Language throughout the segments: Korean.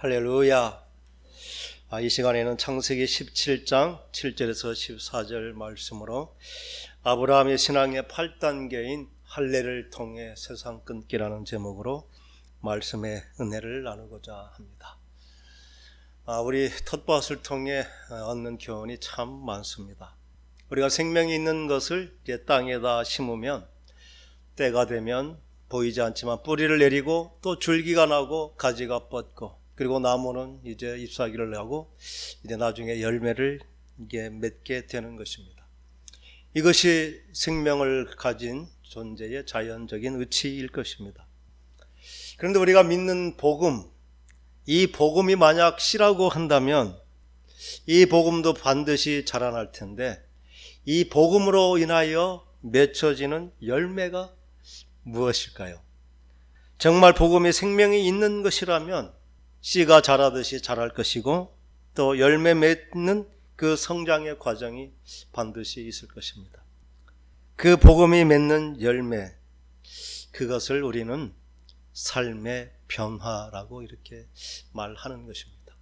할렐루야. 이 시간에는 창세기 17장 7절에서 14절 말씀으로 아브라함의 신앙의 8단계인 할례를 통해 세상 끊기라는 제목으로 말씀의 은혜를 나누고자 합니다. 우리 텃밭을 통해 얻는 교훈이 참 많습니다. 우리가 생명이 있는 것을 이제 땅에다 심으면 때가 되면 보이지 않지만 뿌리를 내리고 또 줄기가 나고 가지가 뻗고 그리고 나무는 이제 잎사귀를 내고 이제 나중에 열매를 이게 맺게 되는 것입니다. 이것이 생명을 가진 존재의 자연적인 의치일 것입니다. 그런데 우리가 믿는 복음, 이 복음이 만약 씨라고 한다면 이 복음도 반드시 자라날 텐데 이 복음으로 인하여 맺혀지는 열매가 무엇일까요? 정말 복음에 생명이 있는 것이라면 씨가 자라듯이 자랄 것이고 또 열매 맺는 그 성장의 과정이 반드시 있을 것입니다. 그 복음이 맺는 열매, 그것을 우리는 삶의 변화라고 이렇게 말하는 것입니다.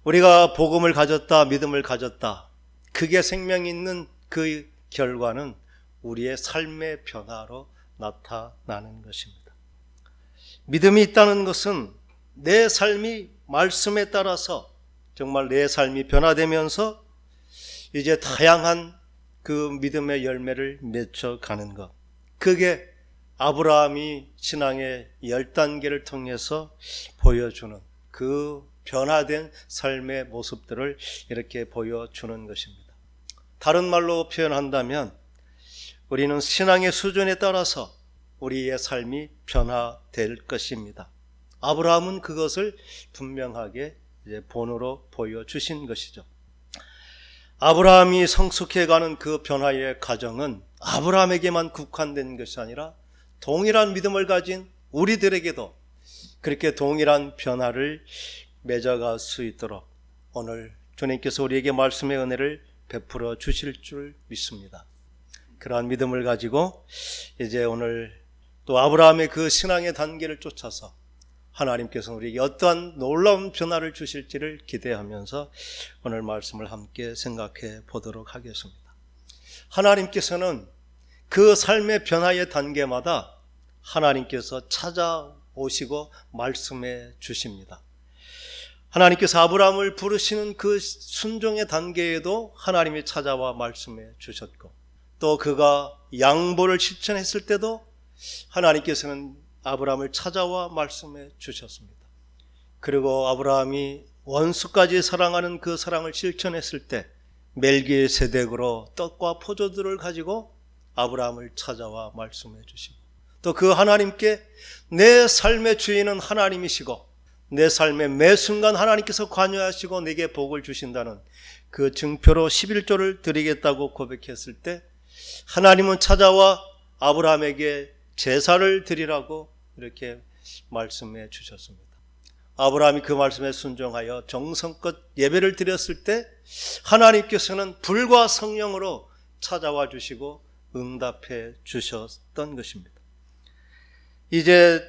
우리가 복음을 가졌다, 믿음을 가졌다, 그게 생명이 있는 그 결과는 우리의 삶의 변화로 나타나는 것입니다. 믿음이 있다는 것은 내 삶이 말씀에 따라서 정말 내 삶이 변화되면서 이제 다양한 그 믿음의 열매를 맺혀가는 것, 그게 아브라함이 신앙의 10단계를 통해서 보여주는 그 변화된 삶의 모습들을 이렇게 보여주는 것입니다. 다른 말로 표현한다면 우리는 신앙의 수준에 따라서 우리의 삶이 변화될 것입니다. 아브라함은 그것을 분명하게 이제 본으로 보여주신 것이죠. 아브라함이 성숙해가는 그 변화의 과정은 아브라함에게만 국한된 것이 아니라 동일한 믿음을 가진 우리들에게도 그렇게 동일한 변화를 맺어갈 수 있도록 오늘 주님께서 우리에게 말씀의 은혜를 베풀어 주실 줄 믿습니다. 그러한 믿음을 가지고 이제 오늘 또 아브라함의 그 신앙의 단계를 쫓아서 하나님께서 우리에게 어떠한 놀라운 변화를 주실지를 기대하면서 오늘 말씀을 함께 생각해 보도록 하겠습니다. 하나님께서는 그 삶의 변화의 단계마다 하나님께서 찾아오시고 말씀해 주십니다. 하나님께서 아브라함을 부르시는 그 순종의 단계에도 하나님이 찾아와 말씀해 주셨고 또 그가 양보를 실천했을 때도 하나님께서는 아브라함을 찾아와 말씀해 주셨습니다. 그리고 아브라함이 원수까지 사랑하는 그 사랑을 실천했을 때 멜기세덱으로 떡과 포도들을 가지고 아브라함을 찾아와 말씀해 주시고 또 그 하나님께 내 삶의 주인은 하나님이시고 내 삶의 매 순간 하나님께서 관여하시고 내게 복을 주신다는 그 증표로 11조를 드리겠다고 고백했을 때 하나님은 찾아와 아브라함에게 제사를 드리라고 이렇게 말씀해 주셨습니다. 아브라함이 그 말씀에 순종하여 정성껏 예배를 드렸을 때 하나님께서는 불과 성령으로 찾아와 주시고 응답해 주셨던 것입니다. 이제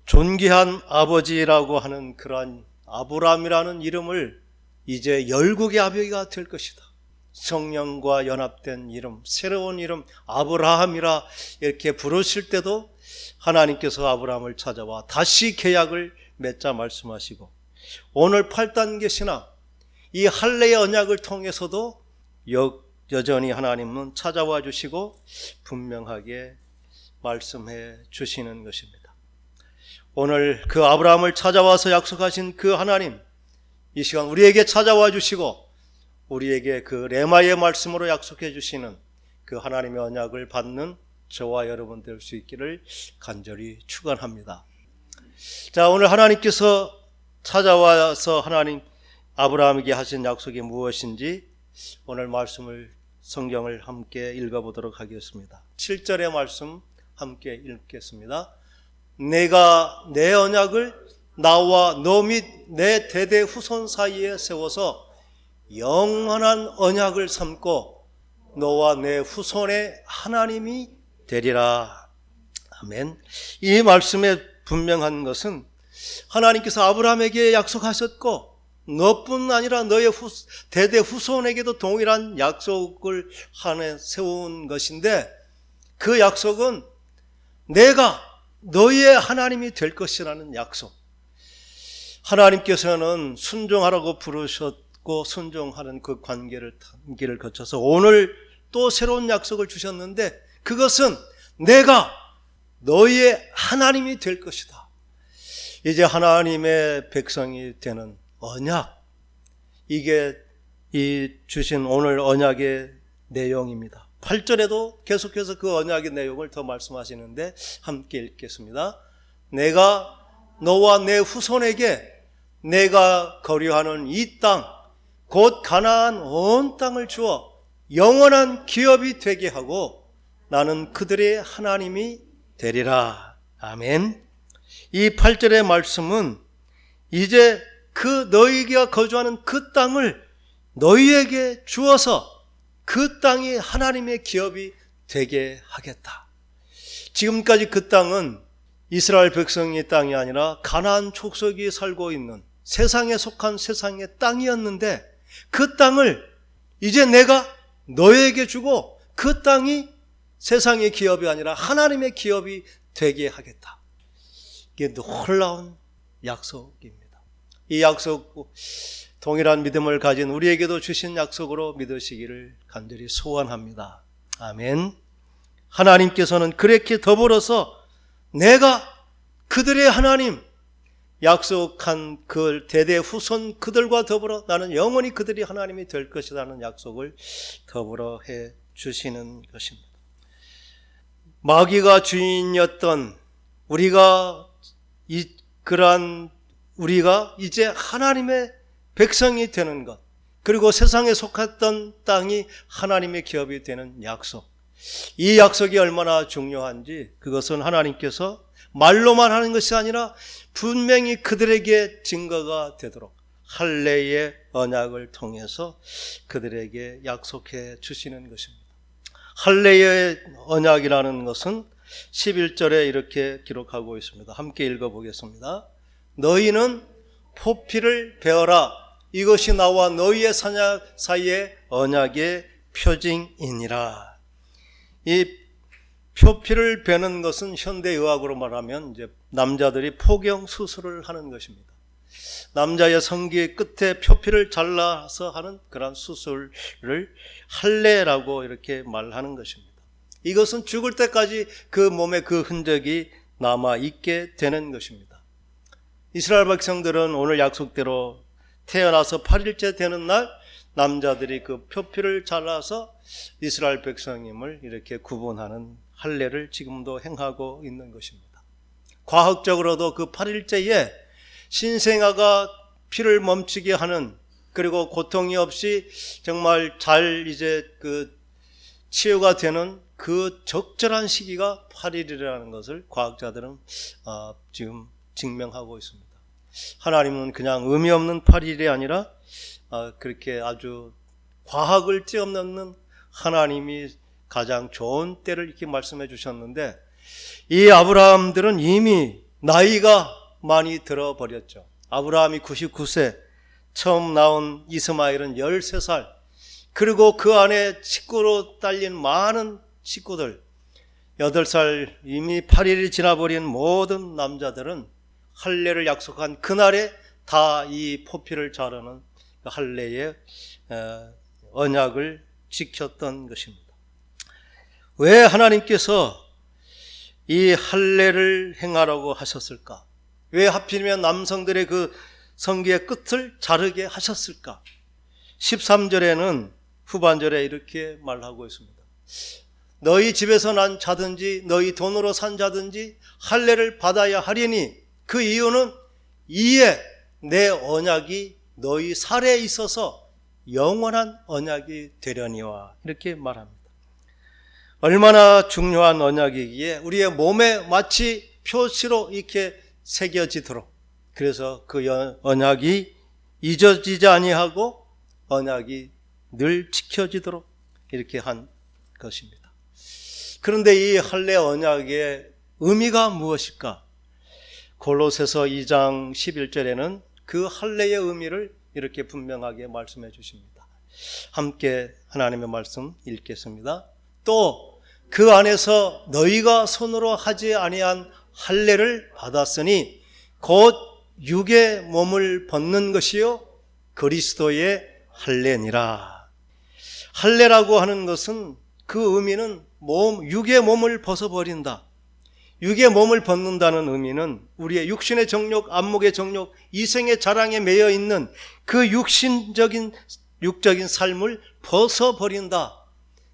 존귀한 아버지라고 하는 그러한 아브라함이라는 이름을 이제 열국의 아버지가 될 것이다. 성령과 연합된 이름, 새로운 이름 아브라함이라 이렇게 부르실 때도 하나님께서 아브라함을 찾아와 다시 계약을 맺자 말씀하시고 오늘 8단계 신앙 이 할례의 언약을 통해서도 여전히 하나님은 찾아와 주시고 분명하게 말씀해 주시는 것입니다. 오늘 그 아브라함을 찾아와서 약속하신 그 하나님 이 시간 우리에게 찾아와 주시고 우리에게 그 레마의 말씀으로 약속해 주시는 그 하나님의 언약을 받는 저와 여러분 될 수 있기를 간절히 축원합니다. 자, 오늘 하나님께서 찾아와서 하나님 아브라함에게 하신 약속이 무엇인지 오늘 말씀을 성경을 함께 읽어보도록 하겠습니다. 7절의 말씀 함께 읽겠습니다. 내가 내 언약을 나와 너 및 내 대대 후손 사이에 세워서 영원한 언약을 삼고 너와 내 후손의 하나님이 되리라. 아멘. 이 말씀에 분명한 것은 하나님께서 아브라함에게 약속하셨고 너뿐 아니라 너의 대대 후손에게도 동일한 약속을 하나 세운 것인데, 그 약속은 내가 너희의 하나님이 될 것이라는 약속. 하나님께서는 순종하라고 부르셨고 순종하는 그 관계를 거쳐서 오늘 또 새로운 약속을 주셨는데, 그것은 내가 너희의 하나님이 될 것이다. 이제 하나님의 백성이 되는 언약, 이게 이 주신 오늘 언약의 내용입니다. 8절에도 계속해서 그 언약의 내용을 더 말씀하시는데 함께 읽겠습니다. 내가 너와 내 후손에게 내가 거류하는 이 땅, 곧 가나안 온 땅을 주어 영원한 기업이 되게 하고 나는 그들의 하나님이 되리라. 아멘. 이 8절의 말씀은 이제 그 너희가 거주하는 그 땅을 너희에게 주어서 그 땅이 하나님의 기업이 되게 하겠다. 지금까지 그 땅은 이스라엘 백성의 땅이 아니라 가나안 족속이 살고 있는 세상에 속한 세상의 땅이었는데, 그 땅을 이제 내가 너희에게 주고 그 땅이 세상의 기업이 아니라 하나님의 기업이 되게 하겠다. 이게 놀라운 약속입니다. 이 약속, 동일한 믿음을 가진 우리에게도 주신 약속으로 믿으시기를 간절히 소원합니다. 아멘. 하나님께서는 그렇게 더불어서 내가 그들의 하나님, 약속한 그 대대 후손 그들과 더불어 나는 영원히 그들이 하나님이 될 것이라는 약속을 더불어 해 주시는 것입니다. 마귀가 주인이었던 우리가 이제 하나님의 백성이 되는 것, 그리고 세상에 속했던 땅이 하나님의 기업이 되는 약속, 이 약속이 얼마나 중요한지, 그것은 하나님께서 말로만 하는 것이 아니라 분명히 그들에게 증거가 되도록 할례의 언약을 통해서 그들에게 약속해 주시는 것입니다. 할례의 언약이라는 것은 11절에 이렇게 기록하고 있습니다. 함께 읽어보겠습니다. 너희는 포피를 베어라. 이것이 나와 너희의 사이의 언약의 표징이니라. 이 표피를 베는 것은 현대의학으로 말하면 이제 남자들이 포경 수술을 하는 것입니다. 남자의 성기의 끝에 표피를 잘라서 하는 그런 수술을 할례라고 이렇게 말하는 것입니다. 이것은 죽을 때까지 그 몸에 그 흔적이 남아 있게 되는 것입니다. 이스라엘 백성들은 오늘 약속대로 태어나서 8일째 되는 날 남자들이 그 표피를 잘라서 이스라엘 백성임을 이렇게 구분하는 할례를 지금도 행하고 있는 것입니다. 과학적으로도 그 8일째에 신생아가 피를 멈추게 하는, 그리고 고통이 없이 정말 잘 이제 그 치유가 되는 그 적절한 시기가 8일이라는 것을 과학자들은 지금 증명하고 있습니다. 하나님은 그냥 의미 없는 8일이 아니라 그렇게 아주 과학을 뛰어넘는 하나님이 가장 좋은 때를 이렇게 말씀해 주셨는데, 이 아브라함들은 이미 나이가 많이 들어버렸죠. 아브라함이 99세, 처음 나온 이스마엘은 13살, 그리고 그 안에 식구로 딸린 많은 식구들, 8살 이미 8일이 지나버린 모든 남자들은 할례를 약속한 그날에 다 이 포피를 자르는 할례의 언약을 지켰던 것입니다. 왜 하나님께서 이 할례를 행하라고 하셨을까? 왜 하필이면 남성들의 그 성기의 끝을 자르게 하셨을까? 13절에는 후반절에 이렇게 말하고 있습니다. 너희 집에서 난 자든지 너희 돈으로 산 자든지 할례를 받아야 하리니 그 이유는 이에 내 언약이 너희 살에 있어서 영원한 언약이 되려니와, 이렇게 말합니다. 얼마나 중요한 언약이기에 우리의 몸에 마치 표시로 이렇게 새겨지도록, 그래서 그 언약이 잊어지지 아니하고 언약이 늘 지켜지도록 이렇게 한 것입니다. 그런데 이 할례 언약의 의미가 무엇일까? 골로새서 2장 11절에는 그 할례의 의미를 이렇게 분명하게 말씀해 주십니다. 함께 하나님의 말씀 읽겠습니다. 또 그 안에서 너희가 손으로 하지 아니한 할례를 받았으니 곧 육의 몸을 벗는 것이요 그리스도의 할례니라. 할례라고 하는 것은 그 의미는 육의 몸을 벗어버린다. 육의 몸을 벗는다는 의미는 우리의 육신의 정욕, 안목의 정욕, 이생의 자랑에 매여 있는 그 육적인 삶을 벗어버린다.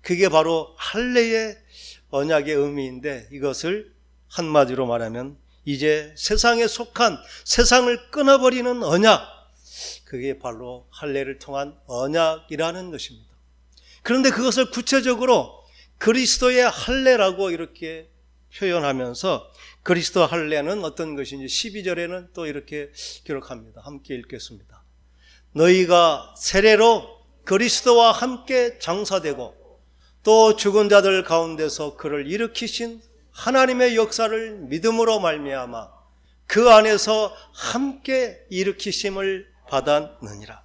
그게 바로 할례의 언약의 의미인데, 이것을 한마디로 말하면 이제 세상에 속한, 세상을 끊어버리는 언약, 그게 바로 할례를 통한 언약이라는 것입니다. 그런데 그것을 구체적으로 그리스도의 할례라고 이렇게 표현하면서 그리스도 할례는 어떤 것인지 12절에는 또 이렇게 기록합니다. 함께 읽겠습니다. 너희가 세례로 그리스도와 함께 장사되고 또 죽은 자들 가운데서 그를 일으키신 하나님의 역사를 믿음으로 말미암아 그 안에서 함께 일으키심을 받았느니라.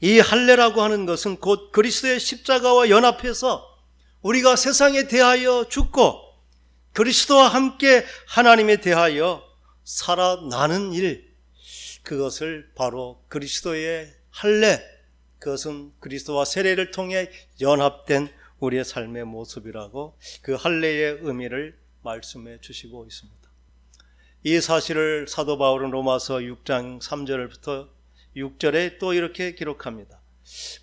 이 할례라고 하는 것은 곧 그리스도의 십자가와 연합해서 우리가 세상에 대하여 죽고 그리스도와 함께 하나님에 대하여 살아나는 일, 그것을 바로 그리스도의 할례, 그것은 그리스도와 세례를 통해 연합된 우리의 삶의 모습이라고 그 할례의 의미를 말씀해 주시고 있습니다. 이 사실을 사도 바울은 로마서 6장 3절부터 6절에 또 이렇게 기록합니다.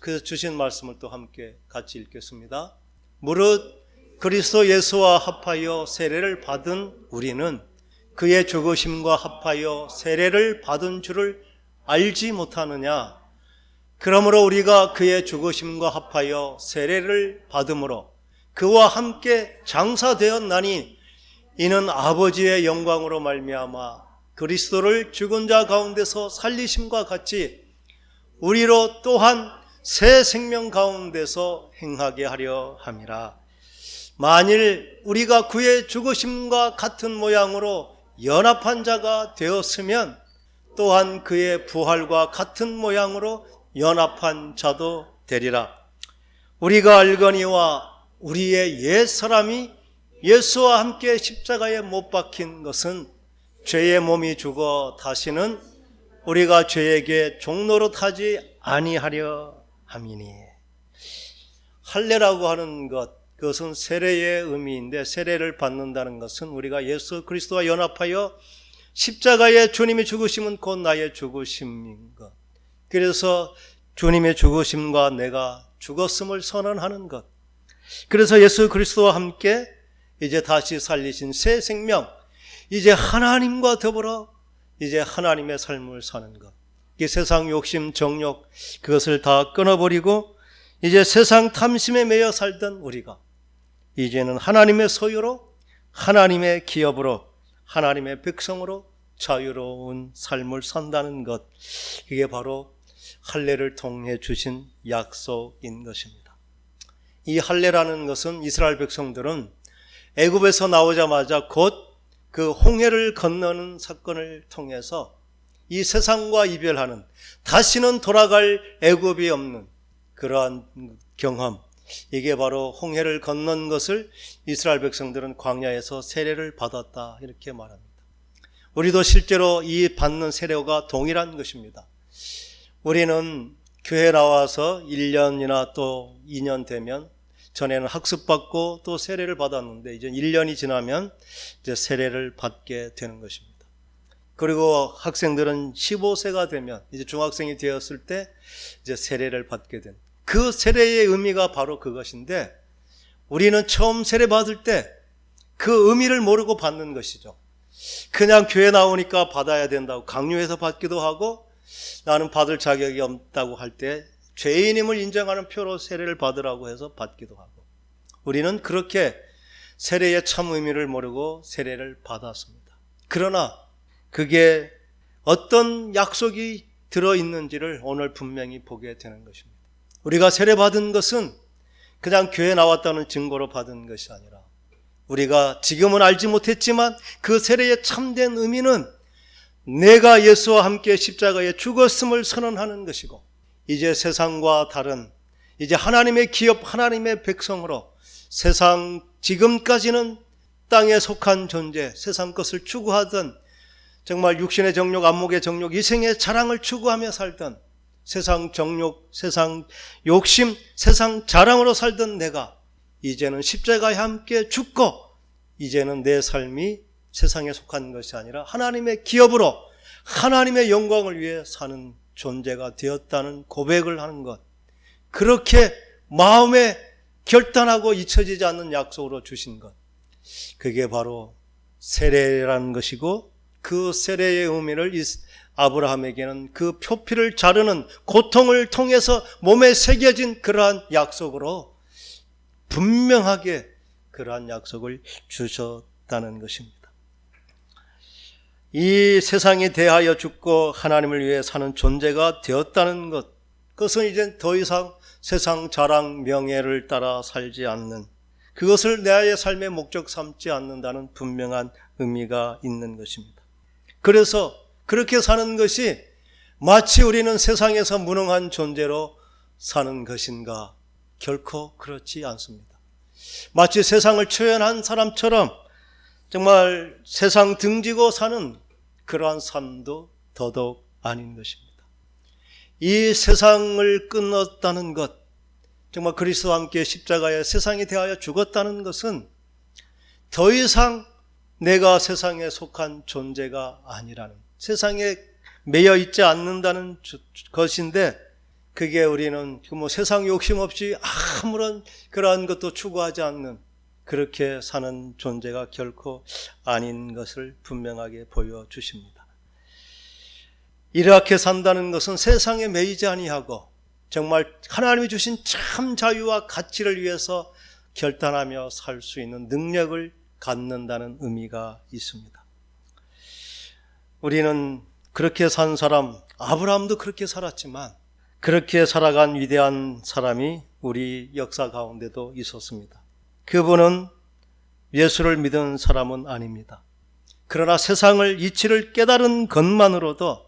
그래서 주신 말씀을 또 함께 같이 읽겠습니다. 무릇 그리스도 예수와 합하여 세례를 받은 우리는 그의 죽으심과 합하여 세례를 받은 줄을 알지 못하느냐? 그러므로 우리가 그의 죽으심과 합하여 세례를 받음으로 그와 함께 장사되었나니 이는 아버지의 영광으로 말미암아 그리스도를 죽은 자 가운데서 살리심과 같이 우리로 또한 새 생명 가운데서 행하게 하려 함이라. 만일 우리가 그의 죽으심과 같은 모양으로 연합한 자가 되었으면 또한 그의 부활과 같은 모양으로 연합한 자도 되리라. 우리가 알거니와 우리의 옛 사람이 예수와 함께 십자가에 못 박힌 것은 죄의 몸이 죽어 다시는 우리가 죄에게 종노릇하지 아니하려 함이니. 할례라고 하는 것, 그것은 세례의 의미인데, 세례를 받는다는 것은 우리가 예수 그리스도와 연합하여 십자가에 주님의 죽으심은 곧 나의 죽으심인 것, 그래서 주님의 죽으심과 내가 죽었음을 선언하는 것, 그래서 예수 그리스도와 함께 이제 다시 살리신 새 생명, 이제 하나님과 더불어 이제 하나님의 삶을 사는 것, 이 세상 욕심, 정욕, 그것을 다 끊어버리고 이제 세상 탐심에 매여 살던 우리가 이제는 하나님의 소유로, 하나님의 기업으로, 하나님의 백성으로 자유로운 삶을 산다는 것, 이게 바로 할례를 통해 주신 약속인 것입니다. 이 할례라는 것은 이스라엘 백성들은 애굽에서 나오자마자 곧 그 홍해를 건너는 사건을 통해서 이 세상과 이별하는, 다시는 돌아갈 애굽이 없는 그러한 경험, 이게 바로 홍해를 건넌 것을 이스라엘 백성들은 광야에서 세례를 받았다, 이렇게 말합니다. 우리도 실제로 이 받는 세례가 동일한 것입니다. 우리는 교회 나와서 1년이나 또 2년 되면, 전에는 학습받고 또 세례를 받았는데 이제 1년이 지나면 이제 세례를 받게 되는 것입니다. 그리고 학생들은 15세가 되면, 이제 중학생이 되었을 때 이제 세례를 받게 된, 그 세례의 의미가 바로 그것인데, 우리는 처음 세례 받을 때 그 의미를 모르고 받는 것이죠. 그냥 교회 나오니까 받아야 된다고 강요해서 받기도 하고, 나는 받을 자격이 없다고 할 때 죄인임을 인정하는 표로 세례를 받으라고 해서 받기도 하고, 우리는 그렇게 세례의 참 의미를 모르고 세례를 받았습니다. 그러나 그게 어떤 약속이 들어있는지를 오늘 분명히 보게 되는 것입니다. 우리가 세례 받은 것은 그냥 교회 나왔다는 증거로 받은 것이 아니라 우리가 지금은 알지 못했지만 그 세례의 참된 의미는 내가 예수와 함께 십자가에 죽었음을 선언하는 것이고, 이제 세상과 다른, 이제 하나님의 기업, 하나님의 백성으로 세상, 지금까지는 땅에 속한 존재, 세상 것을 추구하던, 정말 육신의 정욕, 안목의 정욕, 이생의 자랑을 추구하며 살던, 세상 정욕, 세상 욕심, 세상 자랑으로 살던 내가 이제는 십자가에 함께 죽고, 이제는 내 삶이 세상에 속한 것이 아니라 하나님의 기업으로 하나님의 영광을 위해 사는 존재가 되었다는 고백을 하는 것, 그렇게 마음에 결단하고 잊혀지지 않는 약속으로 주신 것, 그게 바로 세례라는 것이고, 그 세례의 의미를 아브라함에게는 그 표피를 자르는 고통을 통해서 몸에 새겨진 그러한 약속으로 분명하게 그러한 약속을 주셨다는 것입니다. 이 세상에 대하여 죽고 하나님을 위해 사는 존재가 되었다는 것, 그것은 이제 더 이상 세상 자랑 명예를 따라 살지 않는, 그것을 나의 삶의 목적 삼지 않는다는 분명한 의미가 있는 것입니다. 그래서 그렇게 사는 것이 마치 우리는 세상에서 무능한 존재로 사는 것인가? 결코 그렇지 않습니다. 마치 세상을 초연한 사람처럼 정말 세상 등지고 사는 그러한 삶도 더더욱 아닌 것입니다. 이 세상을 끊었다는 것, 정말 그리스도와 함께 십자가에 세상에 대하여 죽었다는 것은 더 이상 내가 세상에 속한 존재가 아니라는, 세상에 매여 있지 않는다는 것인데, 그게 우리는 세상 욕심 없이 아무런 그러한 것도 추구하지 않는, 그렇게 사는 존재가 결코 아닌 것을 분명하게 보여주십니다. 이렇게 산다는 것은 세상에 매이지 아니하고 정말 하나님이 주신 참 자유와 가치를 위해서 결단하며 살 수 있는 능력을 갖는다는 의미가 있습니다. 우리는 그렇게 산 사람, 아브라함도 그렇게 살았지만 그렇게 살아간 위대한 사람이 우리 역사 가운데도 있었습니다. 그분은 예수를 믿은 사람은 아닙니다. 그러나 세상을, 이치를 깨달은 것만으로도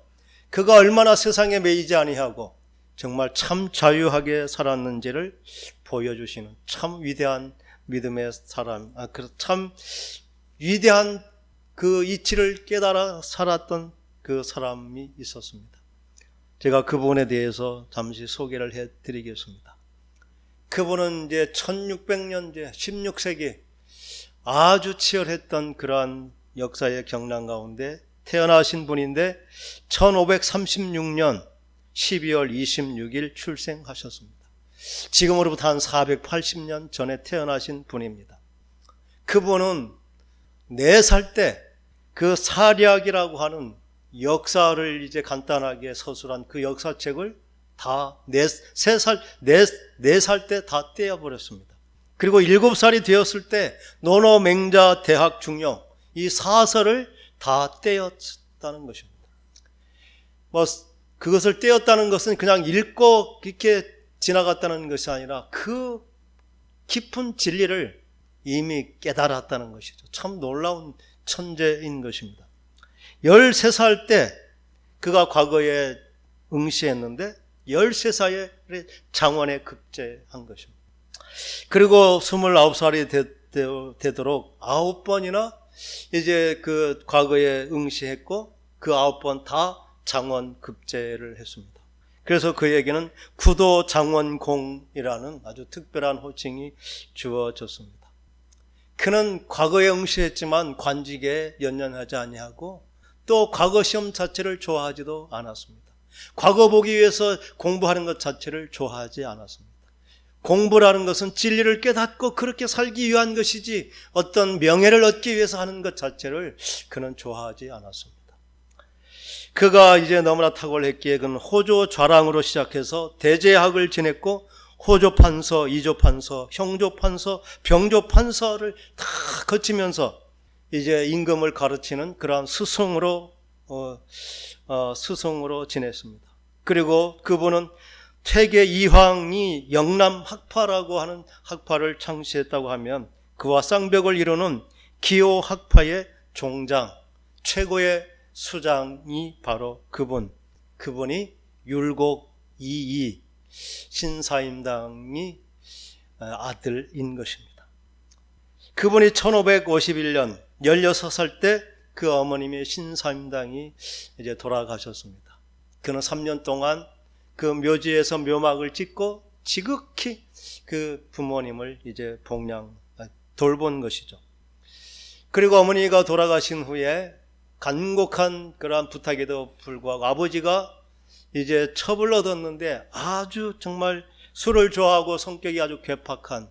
그가 얼마나 세상에 매이지 아니하고 정말 참 자유하게 살았는지를 보여주시는 참 위대한 믿음의 사람, 참 위대한 그 이치를 깨달아 살았던 그 사람이 있었습니다. 제가 그분에 대해서 잠시 소개를 해드리겠습니다. 그분은 이제 1600년대 16세기 아주 치열했던 그러한 역사의 경랑 가운데 태어나신 분인데 1536년 12월 26일 출생하셨습니다. 지금으로부터 한 480년 전에 태어나신 분입니다. 그분은 4살 때 그 사략이라고 하는 역사를 이제 간단하게 서술한 그 역사책을 다 4살 때 다 떼어버렸습니다. 그리고 7살이 되었을 때 논어, 맹자, 대학, 중용 이 4서를 다 떼었다는 것입니다. 그것을 떼었다는 것은 그냥 읽고 이렇게 지나갔다는 것이 아니라 그 깊은 진리를 이미 깨달았다는 것이죠. 참 놀라운 천재인 것입니다. 13살 때 그가 과거에 응시했는데 13살에 장원에 급제한 것입니다. 그리고 29살이 되도록 9번이나 이제 그 과거에 응시했고 그 9번 다 장원 급제를 했습니다. 그래서 그에게는 구도 장원공이라는 아주 특별한 호칭이 주어졌습니다. 그는 과거에 응시했지만 관직에 연연하지 아니하고 또 과거 시험 자체를 좋아하지도 않았습니다. 과거 보기 위해서 공부하는 것 자체를 좋아하지 않았습니다. 공부라는 것은 진리를 깨닫고 그렇게 살기 위한 것이지 어떤 명예를 얻기 위해서 하는 것 자체를 그는 좋아하지 않았습니다. 그가 이제 너무나 탁월했기에 그는 호조 좌랑으로 시작해서 대제학을 지냈고 호조판서, 이조판서, 형조판서, 병조판서를 다 거치면서 이제 임금을 가르치는 그러한 스승으로 지냈습니다. 그리고 그분은 퇴계 이황이 영남 학파라고 하는 학파를 창시했다고 하면 그와 쌍벽을 이루는 기호 학파의 종장, 최고의 수장이 바로 그분이 율곡이이 신사임당이 아들인 것입니다. 그분이 1551년 16살 때 그 어머님의 신사임당이 이제 돌아가셨습니다. 그는 3년 동안 그 묘지에서 묘막을 짓고 지극히 그 부모님을 이제 돌본 것이죠. 그리고 어머니가 돌아가신 후에 간곡한 그러한 부탁에도 불구하고 아버지가 이제 첩을 얻었는데 아주 정말 술을 좋아하고 성격이 아주 괴팍한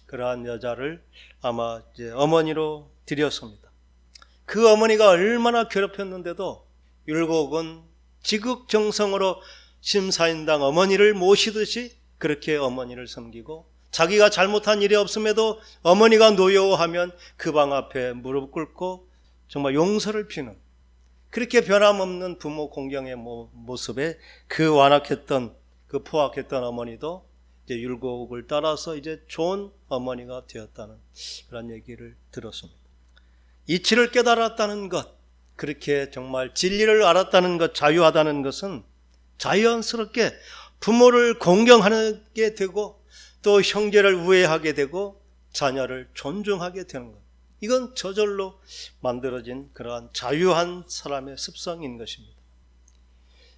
그러한 여자를 아마 이제 어머니로 들였습니다. 그 어머니가 얼마나 괴롭혔는데도 율곡은 지극정성으로 신사임당 어머니를 모시듯이 그렇게 어머니를 섬기고 자기가 잘못한 일이 없음에도 어머니가 노여워하면 그 방 앞에 무릎 꿇고 정말 용서를 비는 그렇게 변함없는 부모 공경의 모습에 그 완악했던 그 포악했던 어머니도 이제 율곡을 따라서 이제 좋은 어머니가 되었다는 그런 얘기를 들었습니다. 이치를 깨달았다는 것, 그렇게 정말 진리를 알았다는 것, 자유하다는 것은 자연스럽게 부모를 공경하게 되고 또 형제를 우애하게 되고 자녀를 존중하게 되는 것. 이건 저절로 만들어진 그러한 자유한 사람의 습성인 것입니다.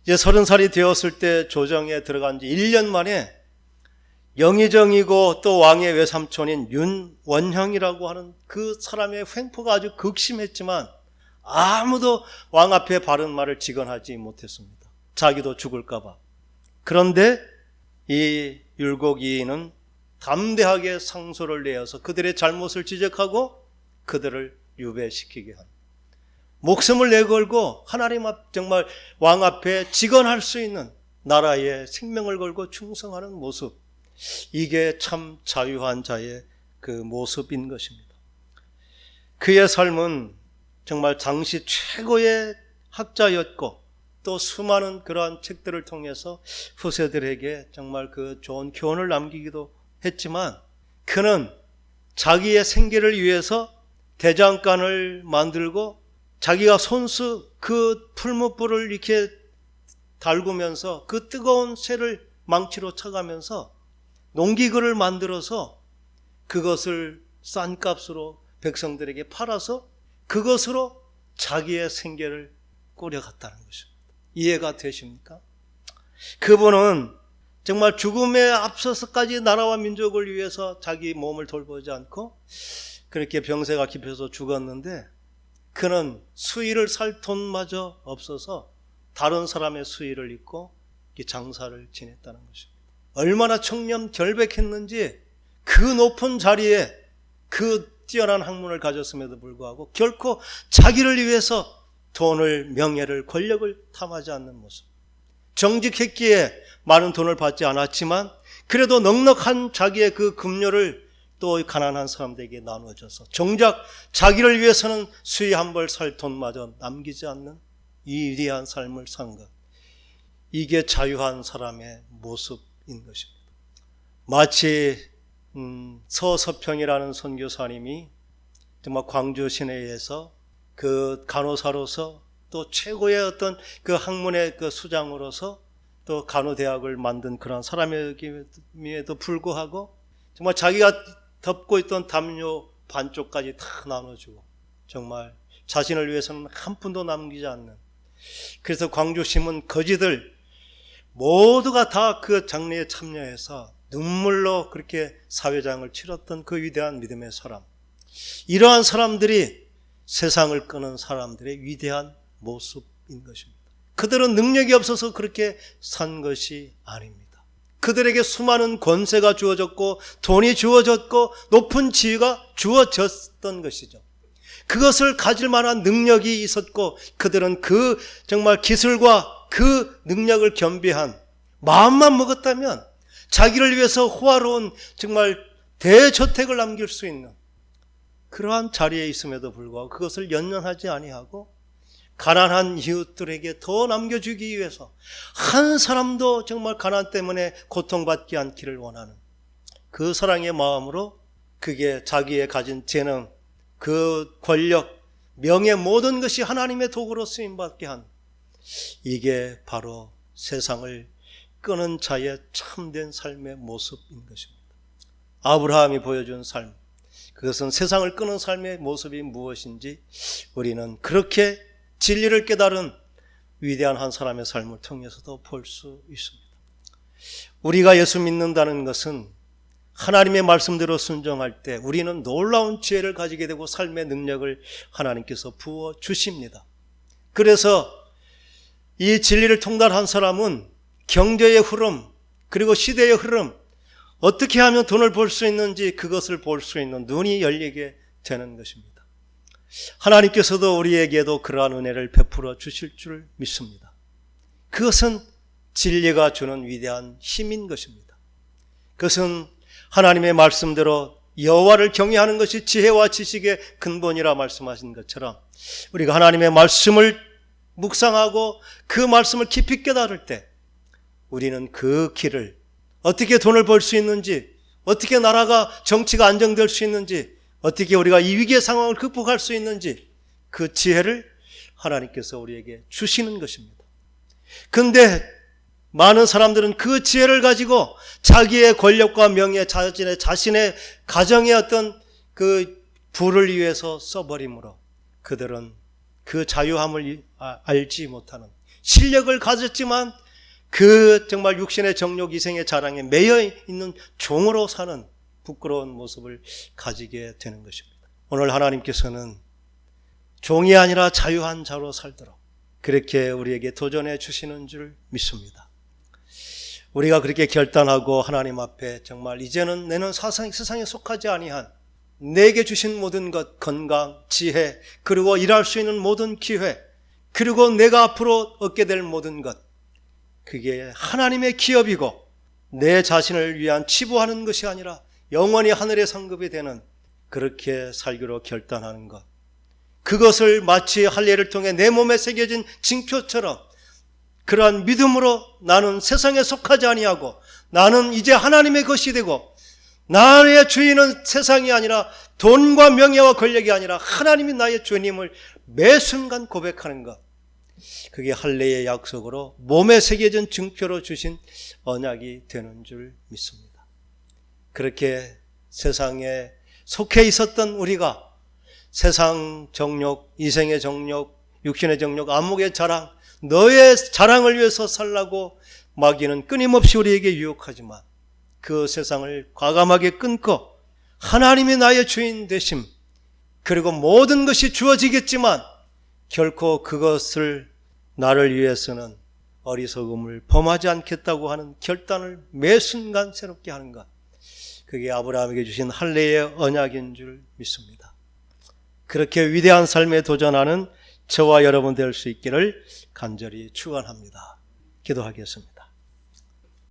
이제 30살이 되었을 때 조정에 들어간 지 1년 만에 영의정이고 또 왕의 외삼촌인 윤원형이라고 하는 그 사람의 횡포가 아주 극심했지만 아무도 왕 앞에 바른 말을 직언하지 못했습니다. 자기도 죽을까 봐. 그런데 이 율곡이는 담대하게 상소를 내어서 그들의 잘못을 지적하고 그들을 유배시키게 한, 목숨을 내걸고 하나님 앞 정말 왕 앞에 직언할 수 있는 나라에 생명을 걸고 충성하는 모습, 이게 참 자유한 자의 그 모습인 것입니다. 그의 삶은 정말 당시 최고의 학자였고 또 수많은 그러한 책들을 통해서 후세들에게 정말 그 좋은 교훈을 남기기도 했지만 그는 자기의 생계를 위해서 대장간을 만들고 자기가 손수 그 풀무불을 이렇게 달구면서 그 뜨거운 쇠를 망치로 쳐가면서 농기구를 만들어서 그것을 싼 값으로 백성들에게 팔아서 그것으로 자기의 생계를 꾸려갔다는 것입니다. 이해가 되십니까? 그분은 정말 죽음에 앞서서까지 나라와 민족을 위해서 자기 몸을 돌보지 않고 그렇게 병세가 깊어서 죽었는데 그는 수의를 살 돈마저 없어서 다른 사람의 수의를 입고 장사를 지냈다는 것입니다. 얼마나 청렴 결백했는지 그 높은 자리에 그 뛰어난 학문을 가졌음에도 불구하고 결코 자기를 위해서 돈을, 명예를, 권력을 탐하지 않는 모습. 정직했기에 많은 돈을 받지 않았지만 그래도 넉넉한 자기의 그 급료를 또 가난한 사람들에게 나눠줘서 정작 자기를 위해서는 수의 한 벌 살 돈마저 남기지 않는 이 위대한 삶을 산 것. 이게 자유한 사람의 모습인 것입니다. 마치 서서평이라는 선교사님이 정말 광주 시내에서 그 간호사로서 또 최고의 어떤 그 학문의 그 수장으로서 또 간호대학을 만든 그런 사람에도 불구하고 정말 자기가 덮고 있던 담요 반쪽까지 다 나눠주고 정말 자신을 위해서는 한 푼도 남기지 않는, 그래서 광주시민 거지들 모두가 다 그 장례에 참여해서 눈물로 그렇게 사회장을 치렀던 그 위대한 믿음의 사람, 이러한 사람들이 세상을 끄는 사람들의 위대한 모습인 것입니다. 그들은 능력이 없어서 그렇게 산 것이 아닙니다. 그들에게 수많은 권세가 주어졌고 돈이 주어졌고 높은 지위가 주어졌던 것이죠. 그것을 가질 만한 능력이 있었고 그들은 그 정말 기술과 그 능력을 겸비한 마음만 먹었다면 자기를 위해서 호화로운 정말 대저택을 남길 수 있는 그러한 자리에 있음에도 불구하고 그것을 연연하지 아니하고 가난한 이웃들에게 더 남겨주기 위해서 한 사람도 정말 가난 때문에 고통받지 않기를 원하는 그 사랑의 마음으로 그게 자기의 가진 재능, 그 권력, 명예 모든 것이 하나님의 도구로 쓰임받게 한, 이게 바로 세상을 끄는 자의 참된 삶의 모습인 것입니다. 아브라함이 보여준 삶, 그것은 세상을 끄는 삶의 모습이 무엇인지 우리는 그렇게 진리를 깨달은 위대한 한 사람의 삶을 통해서도 볼 수 있습니다. 우리가 예수 믿는다는 것은 하나님의 말씀대로 순종할 때 우리는 놀라운 지혜를 가지게 되고 삶의 능력을 하나님께서 부어 주십니다. 그래서 이 진리를 통달한 사람은 경제의 흐름, 그리고 시대의 흐름, 어떻게 하면 돈을 벌 수 있는지 그것을 볼 수 있는 눈이 열리게 되는 것입니다. 하나님께서도 우리에게도 그러한 은혜를 베풀어 주실 줄 믿습니다. 그것은 진리가 주는 위대한 힘인 것입니다. 그것은 하나님의 말씀대로 여호와를 경외하는 것이 지혜와 지식의 근본이라 말씀하신 것처럼 우리가 하나님의 말씀을 묵상하고 그 말씀을 깊이 깨달을 때 우리는 그 길을, 어떻게 돈을 벌 수 있는지, 어떻게 나라가 정치가 안정될 수 있는지, 어떻게 우리가 이 위기의 상황을 극복할 수 있는지 그 지혜를 하나님께서 우리에게 주시는 것입니다. 근데 많은 사람들은 그 지혜를 가지고 자기의 권력과 명예, 자신의 가정의 어떤 그 부를 위해서 써버리므로 그들은 그 자유함을 알지 못하는, 실력을 가졌지만 그 정말 육신의 정욕, 이생의 자랑에 매여 있는 종으로 사는 부끄러운 모습을 가지게 되는 것입니다. 오늘 하나님께서는 종이 아니라 자유한 자로 살도록 그렇게 우리에게 도전해 주시는 줄 믿습니다. 우리가 그렇게 결단하고 하나님 앞에 정말 이제는 내는 세상에 속하지 아니한 내게 주신 모든 것, 건강, 지혜, 그리고 일할 수 있는 모든 기회, 그리고 내가 앞으로 얻게 될 모든 것, 그게 하나님의 기업이고 내 자신을 위한 치부하는 것이 아니라 영원히 하늘의 상급이 되는, 그렇게 살기로 결단하는 것, 그것을 마치 할례를 통해 내 몸에 새겨진 징표처럼 그러한 믿음으로 나는 세상에 속하지 아니하고 나는 이제 하나님의 것이 되고 나의 주인은 세상이 아니라 돈과 명예와 권력이 아니라 하나님이 나의 주님을 매 순간 고백하는 것, 그게 할례의 약속으로 몸에 새겨진 증표로 주신 언약이 되는 줄 믿습니다. 그렇게 세상에 속해 있었던 우리가 세상 정욕, 이생의 정욕, 육신의 정욕, 안목의 자랑, 너의 자랑을 위해서 살라고 마귀는 끊임없이 우리에게 유혹하지만 그 세상을 과감하게 끊고 하나님이 나의 주인 되심, 그리고 모든 것이 주어지겠지만 결코 그것을 나를 위해서는 어리석음을 범하지 않겠다고 하는 결단을 매 순간 새롭게 하는 것, 그게 아브라함에게 주신 할례의 언약인 줄 믿습니다. 그렇게 위대한 삶에 도전하는 저와 여러분 될 수 있기를 간절히 축원합니다. 기도하겠습니다.